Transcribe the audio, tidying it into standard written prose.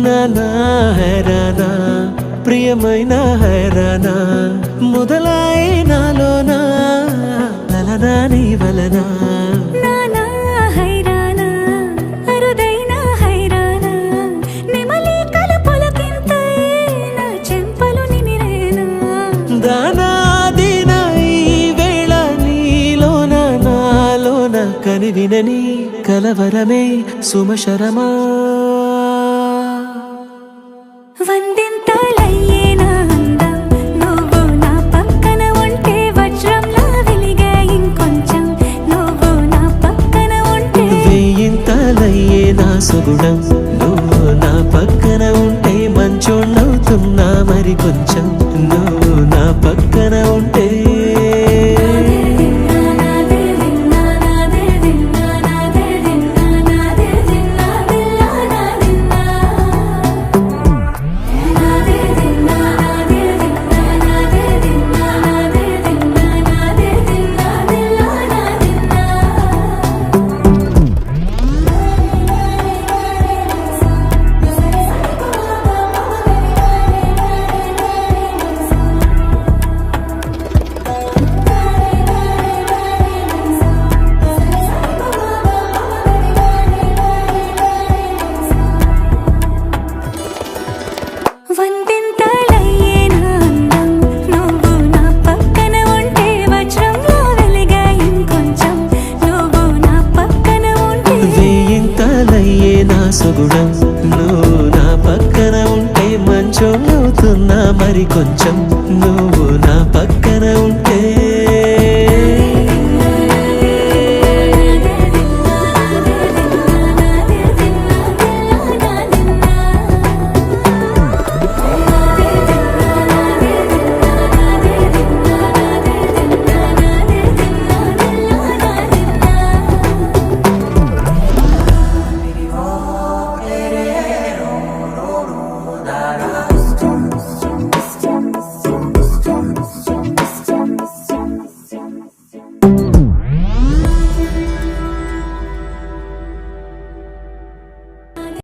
నానా హైరానా ప్రియమైన హైరానా మొదలాయి నాలోనా లలనా నీ వలనా నానా హైరానా అరుదైన హైరానా నెమలి కలుపులకింతై నా చెంపలు నిమిరేనా దానాదిన ఈ వేళ నీలోన నాలోన కనివినని కలవరమే సుమశరమా వందింతలయ్యే నా అందం నువ్వు నా పక్కన ఉంటే వజ్రంలా వెలిగే ఇంకొంచెం నువ్వు నా పక్కన ఉంటే వేయింతలయ్యే నా సుగుణం నువ్వు నా పక్కన ఉంటే మంచోణ్ణవుతున్నా మరి కొంచెం నువ్వు నా పక్కన ఉంటే వందింతలయ్యే నా అందం నువ్వు నా పక్కన ఉంటే వజ్రంలా వెలిగే ఇంకొంచెం నువ్వు నా పక్కన ఉంటే వేయింతలయ్యే నా సుగుణం నువ్వు నా పక్కన ఉంటే మంచోణ్ణవుతున్నా మరి కొంచెం నువ్వు